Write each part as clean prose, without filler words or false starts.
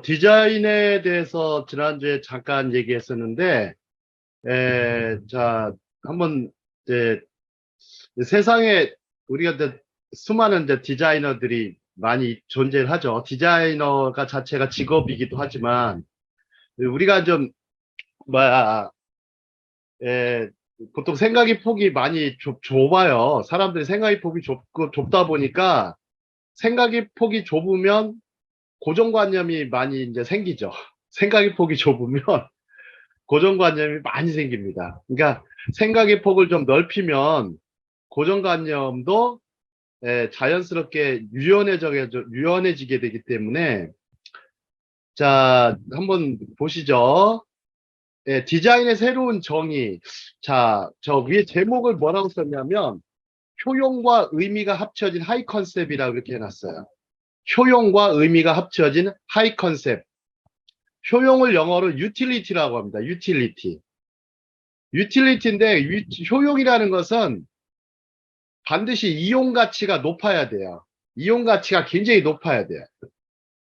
디자인에 대해서 지난주에 잠깐 얘기했었는데, 자, 한번, 이제, 세상에 우리가 이제 수많은 이제 디자이너들이 많이 존재를 하죠. 디자이너가 자체가 직업이기도 하지만, 우리가 좀, 뭐야, 에, 보통 생각의 폭이 많이 좁아요. 사람들이 생각의 폭이 좁다 보니까 생각의 폭이 좁으면 고정관념이 많이 이제 생기죠. 생각의 폭이 좁으면 고정관념이 많이 생깁니다. 그러니까 생각의 폭을 좀 넓히면 고정관념도 자연스럽게 유연해지게 되기 때문에 자, 한번 보시죠. 디자인의 새로운 정의. 자, 저 위에 제목을 뭐라고 썼냐면 효용과 의미가 합쳐진 하이 컨셉이라고 이렇게 해놨어요. 효용과 의미가 합쳐진 하이 컨셉. 효용을 영어로 utility라고 합니다. utility. utility인데 효용이라는 것은 반드시 이용 가치가 높아야 돼요. 이용 가치가 굉장히 높아야 돼요.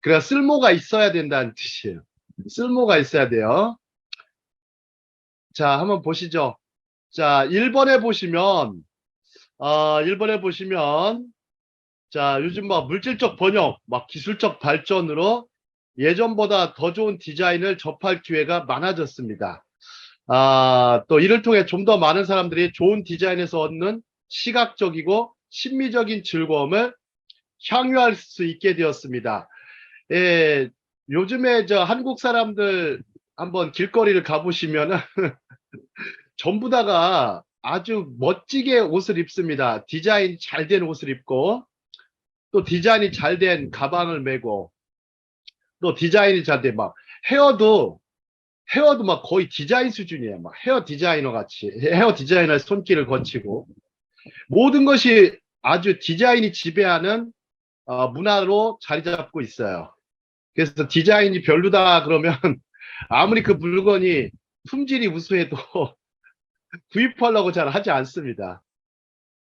그래야 쓸모가 있어야 된다는 뜻이에요. 쓸모가 있어야 돼요. 자, 한번 보시죠. 자, 1번에 보시면, 1번에 보시면, 자, 요즘 막 물질적 번역, 막 기술적 발전으로 예전보다 더 좋은 디자인을 접할 기회가 많아졌습니다. 또 이를 통해 좀 더 많은 사람들이 좋은 디자인에서 얻는 시각적이고 심미적인 즐거움을 향유할 수 있게 되었습니다. 요즘에 저 한국 사람들 한번 길거리를 가보시면은 전부 다가 아주 멋지게 옷을 입습니다. 디자인 잘 된 옷을 입고 또 디자인이 잘 된 가방을 메고 또 디자인이 잘 된 막 헤어도 막 거의 디자인 수준이에요. 막 헤어 디자이너 같이 헤어 디자이너의 손길을 거치고 모든 것이 아주 디자인이 지배하는 문화로 자리 잡고 있어요. 그래서 디자인이 별로다 그러면 아무리 그 물건이 품질이 우수해도 구입하려고 잘 하지 않습니다.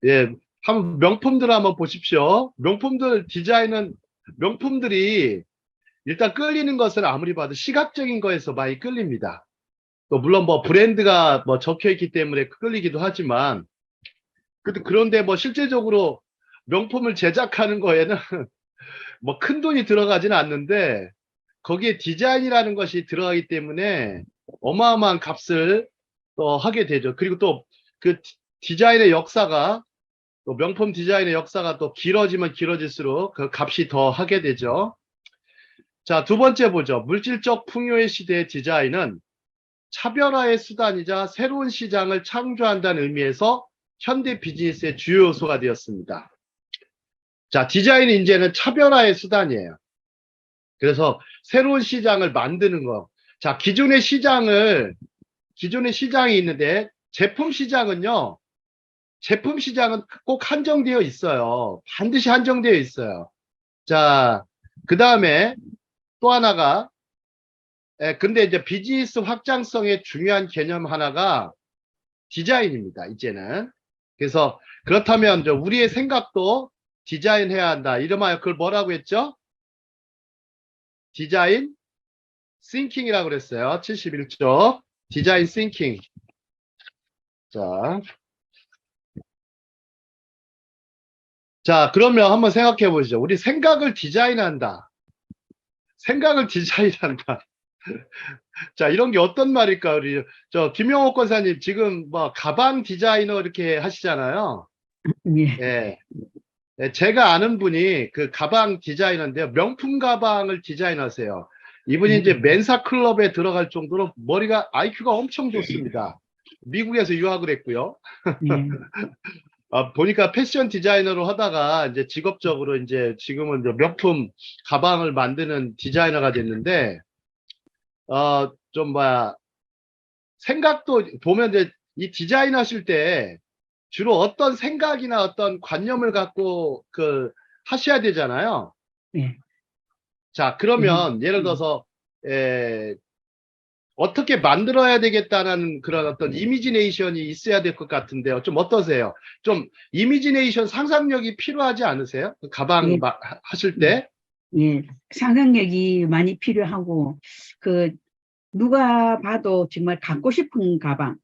예, 한번 명품들 한번 보십시오. 명품들 디자인은 명품들이 일단 끌리는 것은 아무리 봐도 시각적인 거에서 많이 끌립니다. 또 물론 뭐 브랜드가 뭐 적혀 있기 때문에 끌리기도 하지만 그런데 뭐 실제적으로 명품을 제작하는 거에는 뭐 큰 돈이 들어가지는 않는데 거기에 디자인이라는 것이 들어가기 때문에 어마어마한 값을 또 하게 되죠. 그리고 또 그 디자인의 역사가 또 명품 디자인의 역사가 또 길어지면 길어질수록 그 값이 더 하게 되죠. 자, 두 번째 보죠. 물질적 풍요의 시대의 디자인은 차별화의 수단이자 새로운 시장을 창조한다는 의미에서 현대 비즈니스의 주요 요소가 되었습니다. 자, 디자인이 이제는 차별화의 수단이에요. 그래서 새로운 시장을 만드는 거. 자, 기존의 시장이 있는데 제품 시장은 꼭 한정되어 있어요. 반드시 한정되어 있어요. 자, 그 다음에 또 하나가 근데 이제 비즈니스 확장성의 중요한 개념 하나가 디자인입니다. 이제는. 그래서 그렇다면 우리의 생각도 디자인해야 한다. 이름하여 그걸 뭐라고 했죠? 디자인 싱킹이라고 그랬어요. 71쪽. 디자인 싱킹. 자. 자, 그러면 한번 생각해 보시죠. 우리 생각을 디자인한다. 생각을 디자인한다. 자, 이런 게 어떤 말일까? 우리 김영옥 권사님 지금 뭐 가방 디자이너 이렇게 하시잖아요. 예. 예. 제가 아는 분이 그 가방 디자이너인데요. 명품 가방을 디자인하세요. 이분이 이제 멘사 클럽에 들어갈 정도로 머리가 IQ가 엄청 좋습니다. 미국에서 유학을 했고요. 예. 보니까 패션 디자이너로 하다가 이제 직업적으로 이제 지금은 이제 명품 가방을 만드는 디자이너가 됐는데, 좀 생각도 보면 이제 이 디자인 하실 때 주로 어떤 생각이나 어떤 관념을 갖고 하셔야 되잖아요. 예. 자, 그러면 예를 들어서, 어떻게 만들어야 되겠다는 그런 어떤 이미지네이션이 있어야 될 것 같은데요. 좀 어떠세요? 좀 이미지네이션 상상력이 필요하지 않으세요? 가방 예. 하실 때? 예, 상상력이 많이 필요하고, 그, 누가 봐도 정말 갖고 싶은 가방,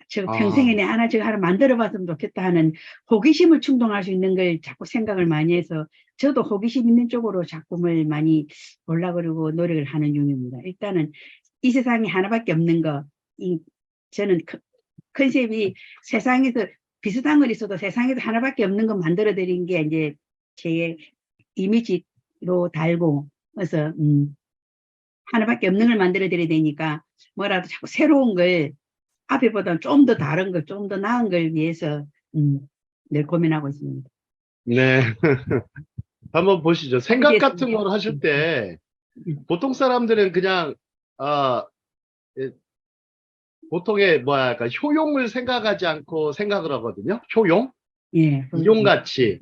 저 평생에 아, 내 하나 저거 하나 만들어 봤으면 좋겠다 하는 호기심을 충동할 수 있는 걸 자꾸 생각을 많이 해서 저도 호기심 있는 쪽으로 작품을 많이 보려고 그러고 노력을 하는 중입니다. 일단은 이 세상에 하나밖에 없는 거, 저는 컨셉이 세상에서 비슷한 걸 있어도 세상에서 하나밖에 없는 거 만들어 드린 게 이제 제 이미지로 달고, 그래서, 하나밖에 없는 걸 만들어 드려야 되니까 뭐라도 자꾸 새로운 걸 앞에보다는 좀 더 다른 걸, 좀 더 나은 걸 위해서 늘 고민하고 있습니다. 네. 한번 보시죠. 생각 같은 준비했습니다. 걸 하실 때 음. 보통 사람들은 그냥 아, 예, 보통의 뭐랄까 효용을 생각하지 않고 생각을 하거든요. 효용, 예, 이용가치,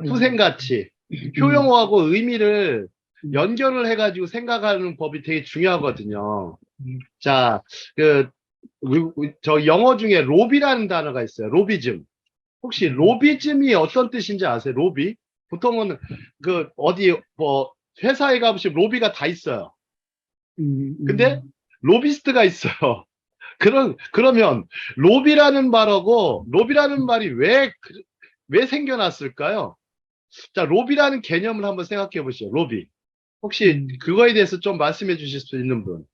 후생가치, 효용하고 의미를 연결을 해가지고 생각하는 법이 되게 중요하거든요. 자, 그, 저 영어 중에 로비라는 단어가 있어요. 로비즘. 혹시 로비즘이 어떤 뜻인지 아세요? 로비? 보통은 그 어디 뭐 회사에 가보시면 로비가 다 있어요. 근데 로비스트가 있어요. 그러면 로비라는 말하고 로비라는 말이 왜 생겨났을까요? 자, 로비라는 개념을 한번 생각해 보시죠. 로비. 혹시 그거에 대해서 좀 말씀해 주실 수 있는 분?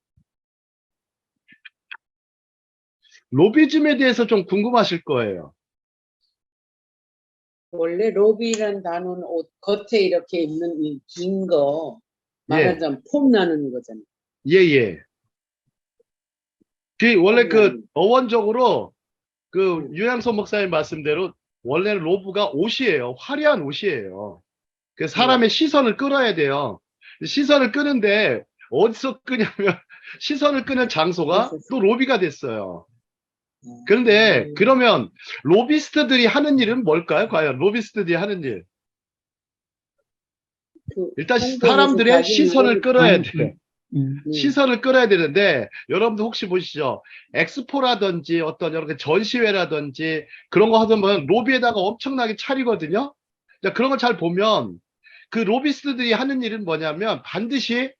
로비즘에 대해서 좀 궁금하실 거예요. 원래 로비란 단어는 옷 겉에 이렇게 있는 이 긴 거 예, 말하자면 폼 나누는 거잖아요. 예, 예. 원래 폼 그 나누는. 어원적으로 그 응. 유양소 목사님 말씀대로 원래 로브가 옷이에요. 화려한 옷이에요. 그 네. 사람의 시선을 끌어야 돼요. 시선을 끄는데 어디서 끄냐면 시선을 끄는 장소가 있었어. 또 로비가 됐어요. 그런데 그러면 로비스트들이 하는 일은 뭘까요? 과연 로비스트들이 하는 일. 그 일단 홍보해서 사람들의 자기 시선을 물건을 끌어야 돼. 네. 시선을 끌어야 되는데 여러분들 혹시 보시죠. 엑스포라든지 어떤 여러 개 전시회라든지 그런 거 하면 로비에다가 엄청나게 차리거든요. 자, 그런 걸 잘 보면 그 로비스트들이 하는 일은 뭐냐면 반드시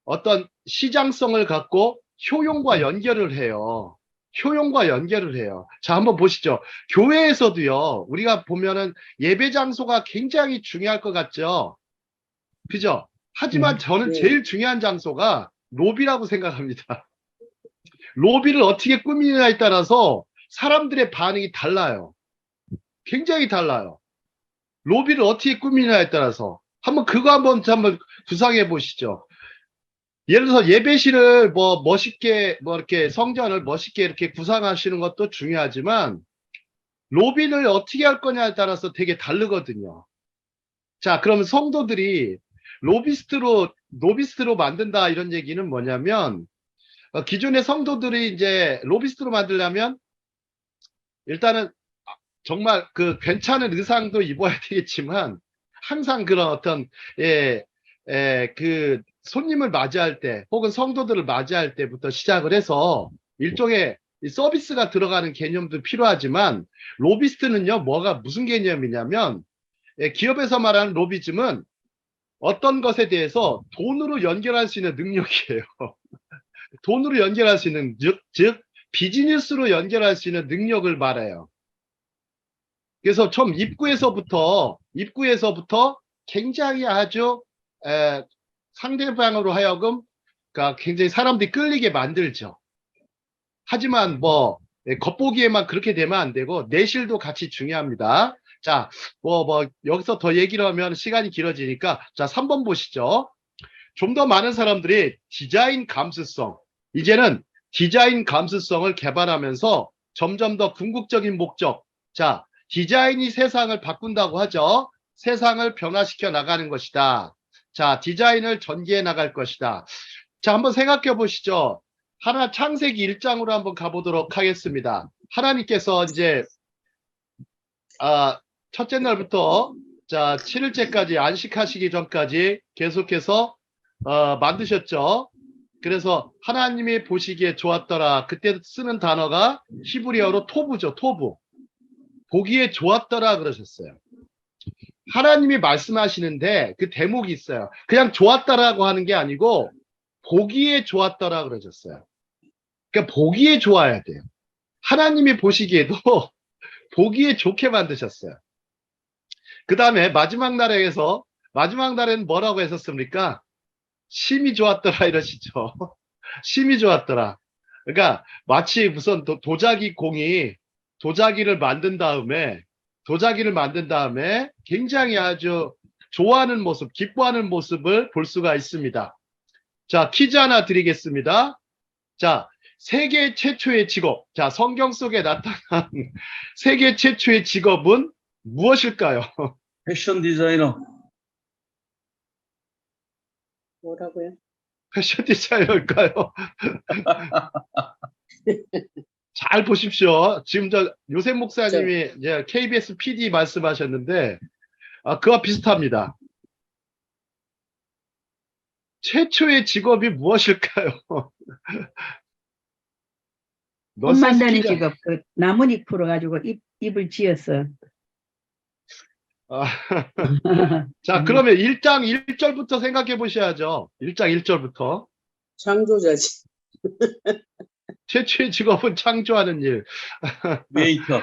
어떤 시장성을 갖고 효용과 연결을 해요. 효용과 연결을 해요. 자, 한번 보시죠. 교회에서도요, 우리가 보면은 예배 장소가 굉장히 중요할 것 같죠? 그죠? 하지만 저는 네. 제일 중요한 장소가 로비라고 생각합니다. 로비를 어떻게 꾸미느냐에 따라서 사람들의 반응이 달라요. 굉장히 달라요. 로비를 어떻게 꾸미느냐에 따라서. 한번 구상해 보시죠. 예를 들어서 예배실을 뭐 멋있게 뭐 이렇게 성전을 멋있게 이렇게 구상하시는 것도 중요하지만 로비를 어떻게 할 거냐에 따라서 되게 다르거든요. 자, 그러면 성도들이 로비스트로 만든다 이런 얘기는 뭐냐면 기존의 성도들이 이제 로비스트로 만들려면 일단은 정말 그 괜찮은 의상도 입어야 되겠지만 항상 그런 어떤 예, 그 손님을 맞이할 때 혹은 성도들을 맞이할 때부터 시작을 해서 일종의 이 서비스가 들어가는 개념도 필요하지만 로비스트는요 뭐가 무슨 개념이냐면 기업에서 말하는 로비즘은 어떤 것에 대해서 돈으로 연결할 수 있는 능력이에요. 돈으로 연결할 수 있는 즉 비즈니스로 연결할 수 있는 능력을 말해요. 그래서 처음 입구에서부터 굉장히 아주 상대방으로 하여금 그러니까 굉장히 사람들이 끌리게 만들죠. 하지만 뭐 겉보기에만 그렇게 되면 안 되고 내실도 같이 중요합니다. 자, 여기서 더 얘기를 하면 시간이 길어지니까 자, 3번 보시죠. 좀 더 많은 사람들이 디자인 감수성, 이제는 디자인 감수성을 개발하면서 점점 더 궁극적인 목적, 자, 디자인이 세상을 바꾼다고 하죠. 세상을 변화시켜 나가는 것이다. 자, 디자인을 전개해 나갈 것이다. 자, 한번 생각해 보시죠. 창세기 1장으로 한번 가보도록 하겠습니다. 하나님께서 이제 첫째 날부터 자 7일째까지 안식하시기 전까지 계속해서 만드셨죠. 그래서 하나님이 보시기에 좋았더라. 그때 쓰는 단어가 히브리어로 토부죠. 토부. 보기에 좋았더라 그러셨어요. 하나님이 말씀하시는데 그 대목이 있어요. 그냥 좋았다라고 하는 게 아니고 보기에 좋았더라 그러셨어요. 그러니까 보기에 좋아야 돼요. 하나님이 보시기에도 보기에 좋게 만드셨어요. 그 다음에 마지막 날에는 뭐라고 했었습니까? 심히 좋았더라 이러시죠. 심히 좋았더라. 그러니까 마치 무슨 도자기를 만든 다음에 굉장히 아주 좋아하는 모습, 기뻐하는 모습을 볼 수가 있습니다. 자, 퀴즈 하나 드리겠습니다. 자, 세계 최초의 직업. 자, 성경 속에 나타난 세계 최초의 직업은 무엇일까요? 패션 디자이너. 뭐라고요? 패션 디자이너일까요? 잘 보십시오. 지금 요셉 목사님이 이제 KBS PD 말씀하셨는데, 그와 비슷합니다. 최초의 직업이 무엇일까요? 옷 만드는 넌센스 직업, 그 나뭇잎 풀어가지고 잎을 지었어. 아, 자, 그러면 1장 1절부터 생각해 보셔야죠. 1장 1절부터. 창조자지. 최초의 직업은 창조하는 일. 웨이터.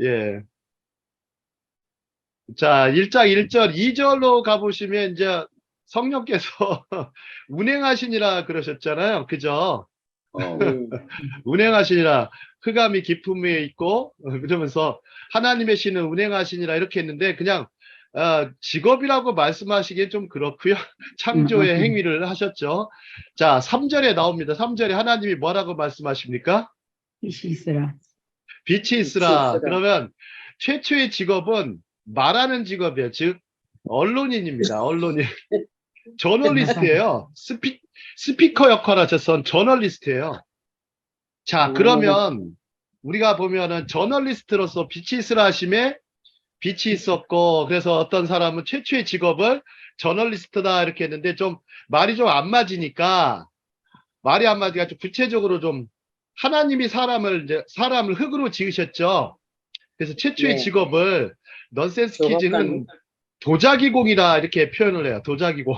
예. 자, 1장 1절, 2절로 가보시면 이제 성령께서 운행하시니라 그러셨잖아요. 그죠? 운행하시니라, 흑암이 깊음 위에 있고, 그러면서 하나님의 신은 운행하시니라 이렇게 했는데, 그냥, 직업이라고 말씀하시기엔 좀 그렇고요. 창조의 행위를 하셨죠. 자, 3절에 나옵니다. 3절에 하나님이 뭐라고 말씀하십니까? 빛이 있으라. 빛이 있으라. 그러면 최초의 직업은 말하는 직업이에요. 즉, 언론인입니다. 언론인. 저널리스트예요. 스피커 역할을 하셨던 저널리스트예요. 자, 그러면 우리가 보면은 저널리스트로서 빛이 있으라 하심에 빛이 있었고, 그래서 어떤 사람은 최초의 직업을 저널리스트다 이렇게 했는데 좀 말이 좀 안 맞으니까, 말이 안 맞으니까 좀 구체적으로 좀 하나님이 사람을 흙으로 지으셨죠. 그래서 최초의 네. 직업을 넌센스 퀴즈는 조각가는? 도자기공이다 이렇게 표현을 해요. 도자기공.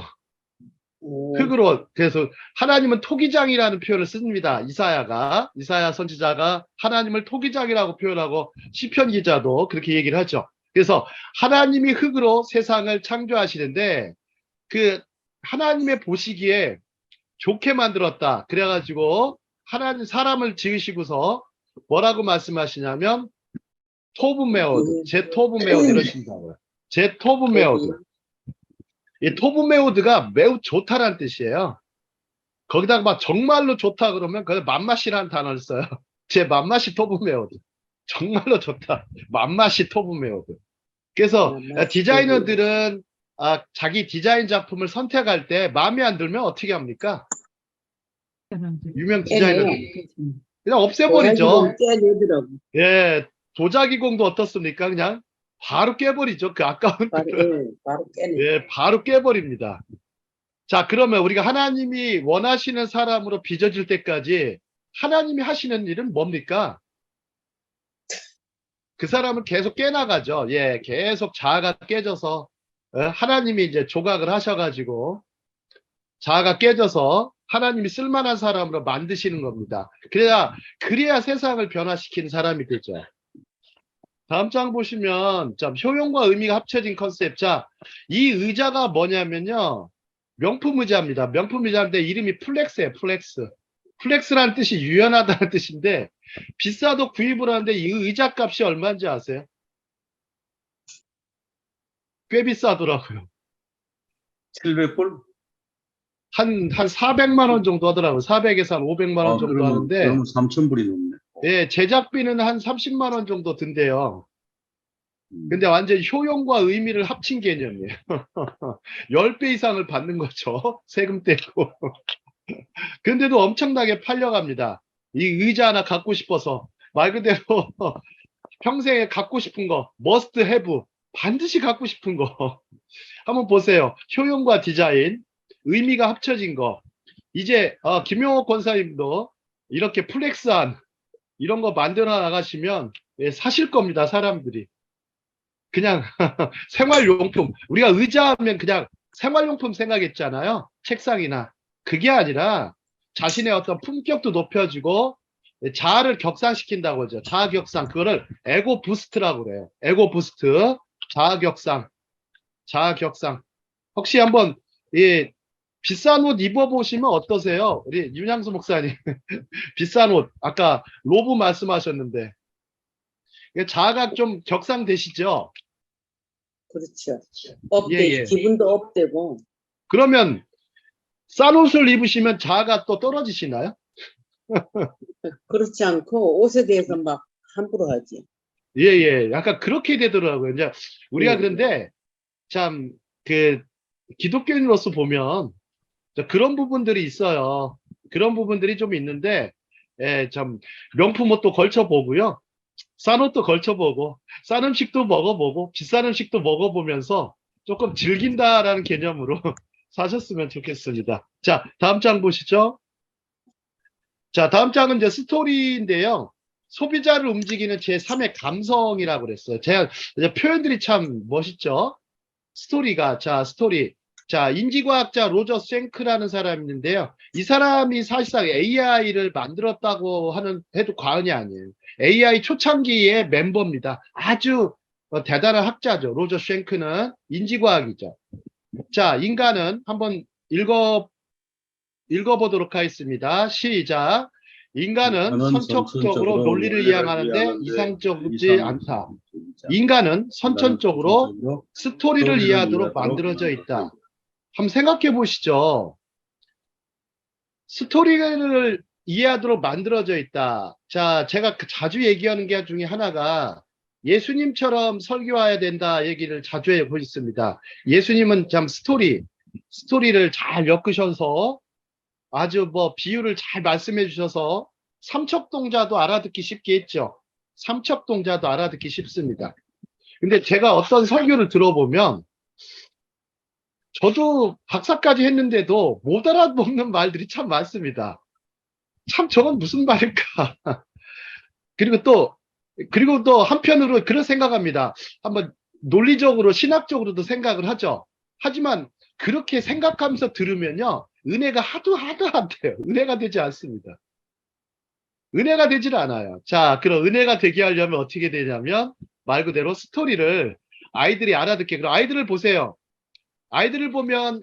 흙으로. 그래서 하나님은 토기장이라는 표현을 씁니다. 이사야 선지자가 하나님을 토기장이라고 표현하고 시편 기자도 그렇게 얘기를 하죠. 그래서 하나님이 흙으로 세상을 창조하시는데 그 하나님의 보시기에 좋게 만들었다. 그래가지고 하나님 사람을 지으시고서 뭐라고 말씀하시냐면 토브메오드, 제 토브메오드 이러신다고요. 제 토브메오드. 이 토브메오드가 매우 좋다라는 뜻이에요. 거기다가 막 정말로 좋다 그러면 그 맘맛이라는 단어를 써요. 제 맘맛이 토브메오드. 정말로 좋다. 맘맛이 토브메오드. 그래서 디자이너들은 자기 디자인 작품을 선택할 때 마음에 안 들면 어떻게 합니까? 유명 디자이너들 그냥 없애버리죠. 깨내더라고. 예, 도자기공도 어떻습니까? 그냥 바로 깨버리죠. 그 아까운 바로 깨내. 예, 바로 깨버립니다. 자, 그러면 우리가 하나님이 원하시는 사람으로 빚어질 때까지 하나님이 하시는 일은 뭡니까? 그 사람을 계속 깨나가죠. 예, 계속 자아가 깨져서 하나님이 이제 조각을 하셔가지고 자아가 깨져서 하나님이 쓸만한 사람으로 만드시는 겁니다. 그래야 세상을 변화시키는 사람이 되죠. 다음 장 보시면 참 효용과 의미가 합쳐진 컨셉. 자, 이 의자가 뭐냐면요. 명품 의자입니다. 명품 의자인데 이름이 플렉스예요. 플렉스. 플렉스라는 뜻이 유연하다는 뜻인데 비싸도 구입을 하는데 이 의자 값이 얼마인지 아세요? 꽤 비싸더라고요. 700불? 한 400만 원 정도 하더라고요. 400에서 한 500만 원 정도 하는데 그러면 3,000불이 넘네. 예, 제작비는 한 30만 원 정도 든대요. 근데 완전 효용과 의미를 합친 개념이에요. 10배 이상을 받는 거죠. 세금 떼고. 근데도 엄청나게 팔려갑니다. 이 의자 하나 갖고 싶어서 말 그대로 평생에 갖고 싶은 거 must have 반드시 갖고 싶은 거 한번 보세요. 효용과 디자인 의미가 합쳐진 거 이제 김용옥 권사님도 이렇게 플렉스한 이런 거 만들어 나가시면 사실 겁니다. 사람들이. 그냥 생활용품. 우리가 의자 하면 그냥 생활용품 생각했잖아요. 책상이나. 그게 아니라 자신의 어떤 품격도 높여주고 자아를 격상시킨다고 하죠. 자아 격상. 그거를 에고 부스트라고 그래요. 에고 부스트. 자아 격상. 자아 격상. 혹시 한번 이 비싼 옷 입어보시면 어떠세요? 우리 윤양수 목사님. 비싼 옷. 아까 로브 말씀하셨는데. 자아가 좀 격상되시죠? 그렇죠. 예, 업돼 예. 기분도 업되고 그러면 싼 옷을 입으시면 자아가 또 떨어지시나요? 그렇지 않고 옷에 대해서 막 함부로 하지. 예, 예. 약간 그렇게 되더라고요. 이제 우리가 음. 그런데 참 그 기독교인으로서 보면 그런 부분들이 있어요. 그런 부분들이 좀 있는데, 예, 참 명품 옷도 걸쳐보고요. 싼 옷도 걸쳐보고, 싼 음식도 먹어보고, 비싼 음식도 먹어보면서 조금 즐긴다라는 개념으로 사셨으면 좋겠습니다. 자, 다음 장 보시죠. 자, 다음 장은 이제 스토리인데요. 소비자를 움직이는 제3의 감성이라고 그랬어요. 제가 이제 표현들이 참 멋있죠. 스토리가, 자, 스토리. 자, 인지과학자 로저 생크라는 사람이 있는데요. 이 사람이 사실상 AI를 만들었다고 해도 과언이 아니에요. AI 초창기의 멤버입니다. 아주 대단한 학자죠. 로저 생크는 인지과학이죠. 자, 인간은 한번 읽어보도록 하겠습니다. 시작. 인간은 선천적으로 논리를 이해하는데 이상적이지 않다. 인간은 선천적으로 스토리를 이해하도록 만들어져 있다. 한번 생각해 보시죠. 스토리를 이해하도록 만들어져 있다. 자, 제가 자주 얘기하는 게 중에 하나가 예수님처럼 설교해야 된다 얘기를 자주 하고 있습니다. 예수님은 참 스토리를 잘 엮으셔서 아주 뭐 비유를 잘 말씀해 주셔서 삼척동자도 알아듣기 쉽게 했죠. 삼척동자도 알아듣기 쉽습니다. 근데 제가 어떤 설교를 들어보면 저도 박사까지 했는데도 못 알아먹는 말들이 참 많습니다. 참 저건 무슨 말일까? 그리고 또 한편으로 그런 생각합니다. 한번 논리적으로 신학적으로도 생각을 하죠. 하지만 그렇게 생각하면서 들으면요. 은혜가 하도 안 돼요. 은혜가 되지 않습니다. 은혜가 되질 않아요. 자, 그럼 은혜가 되게 하려면 어떻게 되냐면 말 그대로 스토리를 아이들이 알아듣게. 그럼 아이들을 보세요. 아이들을 보면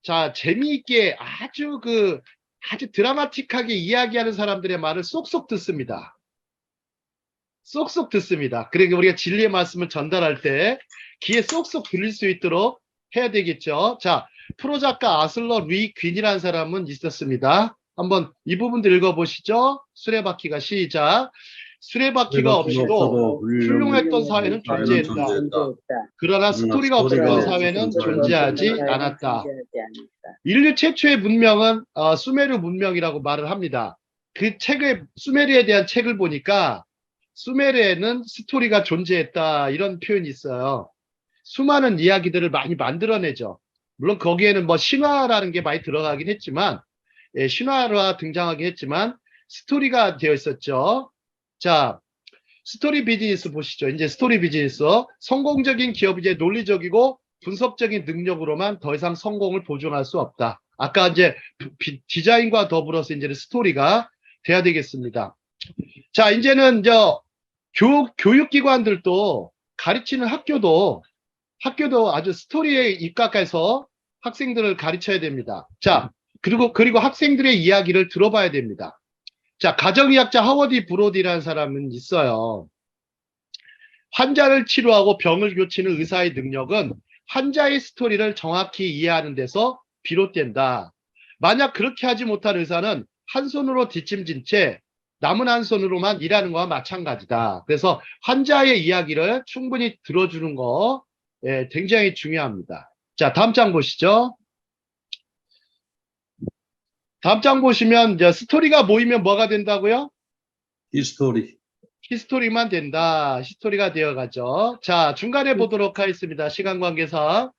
자, 재미있게 아주 드라마틱하게 이야기하는 사람들의 말을 쏙쏙 듣습니다. 쏙쏙 듣습니다. 그러니까 우리가 진리의 말씀을 전달할 때 귀에 쏙쏙 들릴 수 있도록 해야 되겠죠. 자, 프로 작가 아슬러 루이 퀸이라는 사람은 있었습니다. 한번 이 부분도 읽어보시죠. 수레바퀴가 시작. 수레바퀴가 없이도 훌륭했던 사회는 존재했다. 그러나 스토리가 없었던 사회는 존재하지 않았다. 인류 최초의 문명은 수메르 문명이라고 말을 합니다. 그 책을 수메르에 대한 책을 보니까 수메르에는 스토리가 존재했다 이런 표현이 있어요. 수많은 이야기들을 많이 만들어내죠. 물론 거기에는 뭐 신화라는 게 많이 들어가긴 했지만 신화가 등장하긴 했지만 스토리가 되어 있었죠. 자, 스토리 비즈니스 보시죠. 이제 스토리 비즈니스. 성공적인 기업이 이제 논리적이고 분석적인 능력으로만 더 이상 성공을 보존할 수 없다. 아까 이제 디자인과 더불어서 이제는 스토리가 돼야 되겠습니다. 자, 이제는 교육기관들도 가르치는 학교도 아주 스토리에 입각해서 학생들을 가르쳐야 됩니다. 자, 그리고 학생들의 이야기를 들어봐야 됩니다. 자, 가정의학자 하워드 브로디라는 사람은 있어요. 환자를 치료하고 병을 고치는 의사의 능력은 환자의 스토리를 정확히 이해하는 데서 비롯된다. 만약 그렇게 하지 못한 의사는 한 손으로 뒷짐진 채 남은 한 손으로만 일하는 거와 마찬가지다. 그래서 환자의 이야기를 충분히 들어주는 거 굉장히 중요합니다. 자, 다음 장 보시죠. 다음 장 보시면 이제 스토리가 모이면 뭐가 된다고요? 히스토리. 히스토리만 된다. 히스토리가 되어가죠. 자, 중간에 보도록 하겠습니다. 시간 관계상.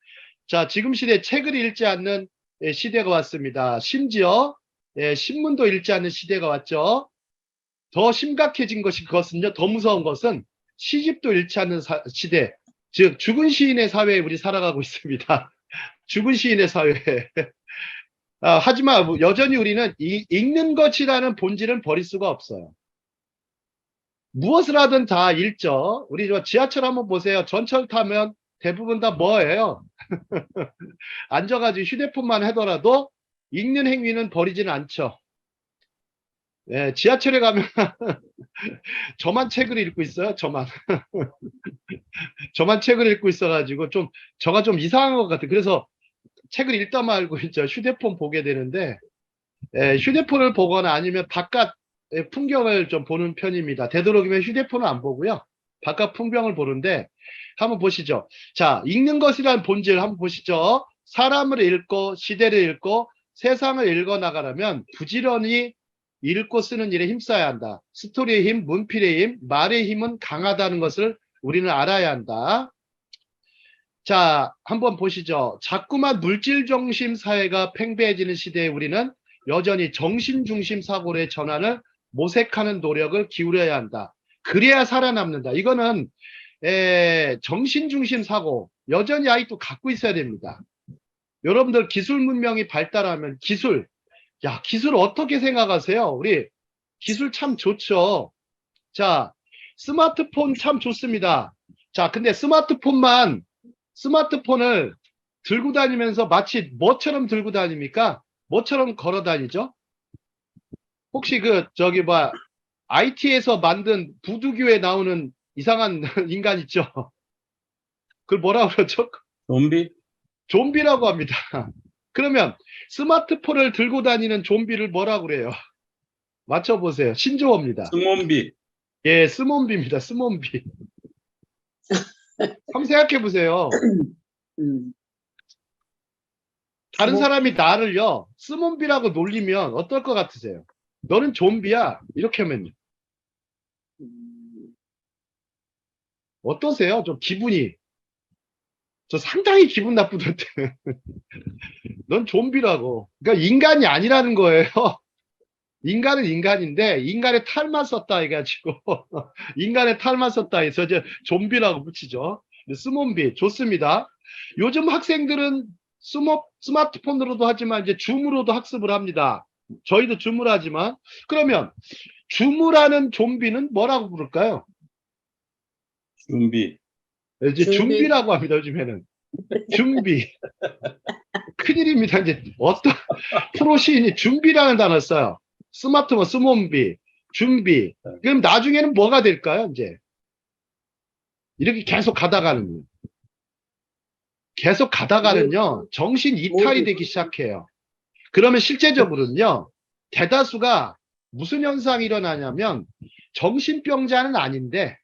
자, 지금 시대 책을 읽지 않는 시대가 왔습니다. 심지어 신문도 읽지 않는 시대가 왔죠. 더 심각해진 것이 그것은요. 더 무서운 것은 시집도 읽지 않는 시대. 즉 죽은 시인의 사회에 우리 살아가고 있습니다. 죽은 시인의 사회. 하지만 여전히 우리는 읽는 것이라는 본질은 버릴 수가 없어요. 무엇을 하든 다 읽죠. 우리 저 지하철 한번 보세요. 전철 타면 대부분 다 뭐예요? 앉아가지고 휴대폰만 하더라도 읽는 행위는 버리지는 않죠. 예, 지하철에 가면 저만 책을 읽고 있어요. 저만. 저만 책을 읽고 있어가지고 저가 좀 이상한 것 같아요. 그래서 책을 읽다 말고 이제 휴대폰 보게 되는데, 휴대폰을 보거나 아니면 바깥 풍경을 좀 보는 편입니다. 되도록이면 휴대폰은 안 보고요. 바깥 풍경을 보는데, 한번 보시죠. 자, 읽는 것이란 본질 한번 보시죠. 사람을 읽고 시대를 읽고 세상을 읽어 나가려면 부지런히 읽고 쓰는 일에 힘써야 한다. 스토리의 힘, 문필의 힘, 말의 힘은 강하다는 것을 우리는 알아야 한다. 자, 한번 보시죠. 자꾸만 물질 중심 사회가 팽배해지는 시대에 우리는 여전히 정신 중심 사고의 전환을 모색하는 노력을 기울여야 한다. 그래야 살아남는다. 이거는 정신 중심 사고 여전히 아직도 갖고 있어야 됩니다. 여러분들 기술 문명이 발달하면 기술 어떻게 생각하세요? 우리 기술 참 좋죠. 자, 스마트폰 참 좋습니다. 자, 근데 스마트폰을 들고 다니면서 마치 뭐처럼 들고 다닙니까? 뭐처럼 걸어 다니죠? 혹시 IT에서 만든 부두교에 나오는 이상한 인간 있죠? 그걸 뭐라고 그러죠? 좀비? 좀비라고 합니다. 그러면 스마트폰을 들고 다니는 좀비를 뭐라고 그래요? 맞춰보세요. 신조어입니다. 스몬비. 예, 스몬비입니다. 스몬비. 한번 생각해 보세요. 다른 사람이 나를요, 스몬비라고 놀리면 어떨 것 같으세요? 너는 좀비야. 이렇게 하면요. 어떠세요? 좀 기분이. 저 상당히 기분 나쁘던데. 넌 좀비라고. 그러니까 인간이 아니라는 거예요. 인간은 인간인데 인간의 탈만 썼다 해가지고 인간의 탈만 썼다 해서 이제 좀비라고 붙이죠. 스몬비 좋습니다. 요즘 학생들은 스마트폰으로도 하지만 이제 줌으로도 학습을 합니다. 저희도 줌을 하지만 그러면 줌을 하는 좀비는 뭐라고 부를까요? 준비. 이제 준비. 준비라고 합니다. 요즘에는 준비. 큰일입니다. 이제 어떤 프로 시인이 준비라는 단어를 써요. 스마트폰, 스몬비, 준비. 그럼 나중에는 뭐가 될까요? 이제 이렇게 계속 가다가는 정신 이탈이 되기 시작해요. 그러면 실제적으로는요, 대다수가 무슨 현상이 일어나냐면 정신병자는 아닌데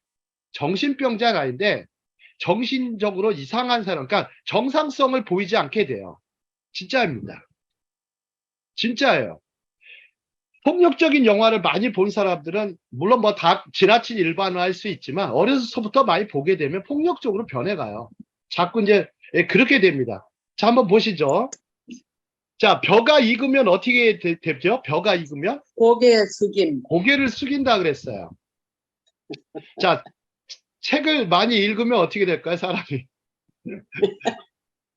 정신적으로 이상한 사람, 그러니까 정상성을 보이지 않게 돼요. 진짜입니다. 진짜예요. 폭력적인 영화를 많이 본 사람들은 물론 뭐 다 지나친 일반화할 수 있지만 어려서부터 많이 보게 되면 폭력적으로 변해가요. 자꾸 이제 그렇게 됩니다. 자, 한번 보시죠. 자, 벼가 익으면 어떻게 되죠? 벼가 익으면 고개 숙임. 고개를 숙인다 그랬어요. 자, 책을 많이 읽으면 어떻게 될까요, 사람이?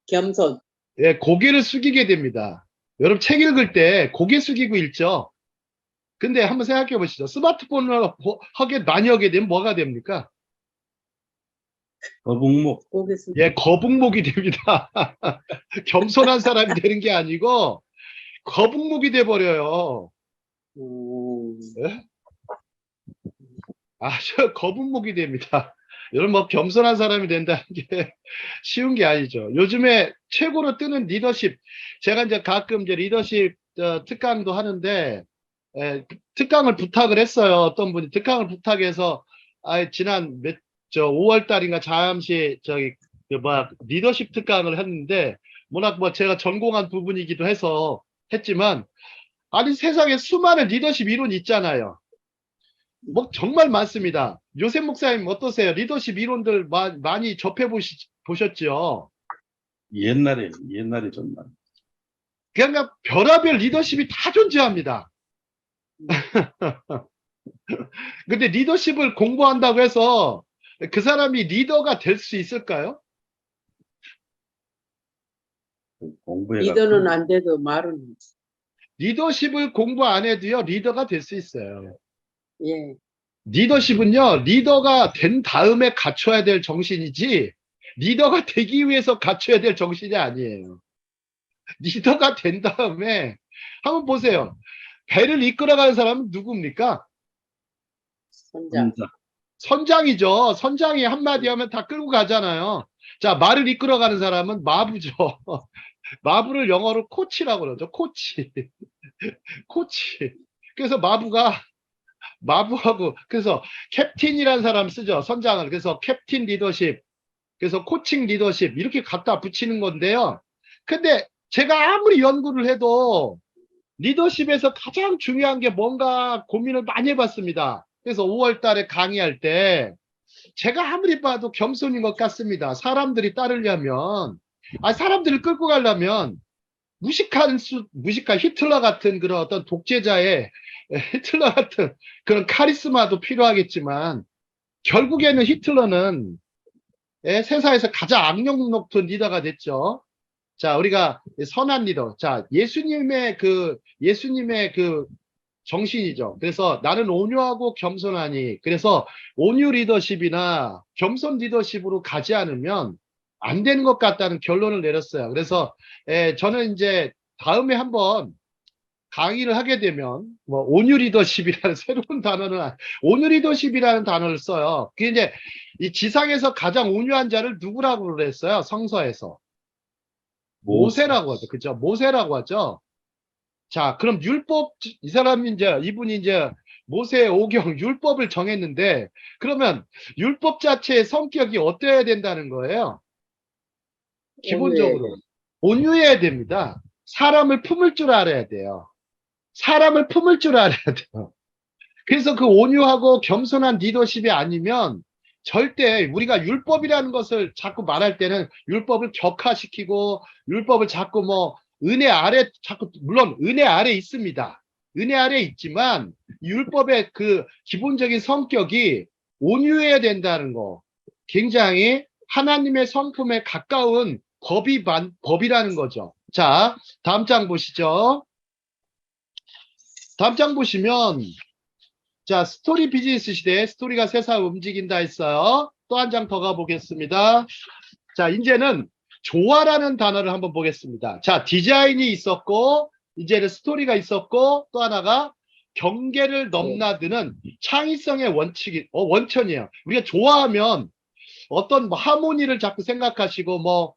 겸손. 예, 고개를 숙이게 됩니다. 여러분 책 읽을 때 고개 숙이고 읽죠? 근데 한번 생각해 보시죠. 스마트폰을 많이 하게 되면 뭐가 됩니까? 거북목. 고개 숙임. 예, 거북목이 됩니다. 겸손한 사람이 되는 게 아니고 거북목이 돼버려요. 예? 저 거북목이 됩니다. 여러분 뭐 겸손한 사람이 된다는 게 쉬운 게 아니죠. 요즘에 최고로 뜨는 리더십, 제가 이제 가끔 이제 리더십 특강도 하는데 특강을 부탁을 했어요. 어떤 분이 특강을 부탁해서 지난 5월 달인가 잠시 리더십 특강을 했는데 워낙 뭐 제가 전공한 부분이기도 해서 했지만 아니 세상에 수많은 리더십 이론이 있잖아요. 뭐 정말 많습니다. 요셉 목사님 어떠세요? 리더십 이론들 많이 보셨죠? 옛날에 정말. 그냥 별의별 리더십이 다 존재합니다. 근데 리더십을 공부한다고 해서 그 사람이 리더가 될 수 있을까요? 공부해가 리더는 안 돼도 말은 리더십을 공부 안 해도요, 리더가 될 수 있어요. 예. 리더십은요, 리더가 된 다음에 갖춰야 될 정신이지, 리더가 되기 위해서 갖춰야 될 정신이 아니에요. 리더가 된 다음에, 한번 보세요. 배를 이끌어가는 사람은 누굽니까? 선장. 선장이죠. 선장이 한마디 하면 다 끌고 가잖아요. 자, 말을 이끌어가는 사람은 마부죠. 마부를 영어로 코치라고 그러죠. 코치. 코치. 그래서 마부하고, 그래서 캡틴이라는 사람 쓰죠. 선장을. 그래서 캡틴 리더십, 그래서 코칭 리더십, 이렇게 갖다 붙이는 건데요. 근데 제가 아무리 연구를 해도 리더십에서 가장 중요한 게 뭔가 고민을 많이 해봤습니다. 그래서 5월 달에 강의할 때 제가 아무리 봐도 겸손인 것 같습니다. 사람들이 따르려면, 사람들을 끌고 가려면 무식한 히틀러 같은 그런 어떤 독재자의 히틀러 같은 그런 카리스마도 필요하겠지만, 결국에는 히틀러는 세상에서 가장 악령 높은 리더가 됐죠. 자, 우리가 선한 리더. 자, 예수님의 그 정신이죠. 그래서 나는 온유하고 겸손하니. 그래서 온유 리더십이나 겸손 리더십으로 가지 않으면 안 되는 것 같다는 결론을 내렸어요. 그래서 저는 이제 다음에 한번 강의를 하게 되면 뭐 온유 리더십이라는 새로운 온유 리더십이라는 단어를 써요. 그게 이제 이 지상에서 가장 온유한 자를 누구라고 그랬어요? 성서에서 모세라고 하죠. 그죠? 모세라고 하죠. 자, 그럼 율법, 이분이 이제 모세의 오경 율법을 정했는데, 그러면 율법 자체의 성격이 어때야 된다는 거예요? 기본적으로 온유해야 됩니다. 사람을 품을 줄 알아야 돼요. 사람을 품을 줄 알아야 돼요. 그래서 그 온유하고 겸손한 리더십이 아니면 절대 우리가 율법이라는 것을 자꾸 말할 때는 율법을 격화시키고 율법을 자꾸 뭐 은혜 아래 물론 은혜 아래 있습니다. 은혜 아래 있지만 율법의 그 기본적인 성격이 온유해야 된다는 거. 굉장히 하나님의 성품에 가까운 법이라는 거죠. 자, 다음 장 보시죠. 다음 장 보시면, 자, 스토리 비즈니스 시대에 스토리가 세상을 움직인다 했어요. 또 한 장 더 가보겠습니다. 자, 이제는 조화라는 단어를 한번 보겠습니다. 자, 디자인이 있었고, 이제는 스토리가 있었고, 또 하나가 경계를 넘나드는 창의성의 원천이에요. 우리가 좋아하면 어떤 뭐 하모니를 자꾸 생각하시고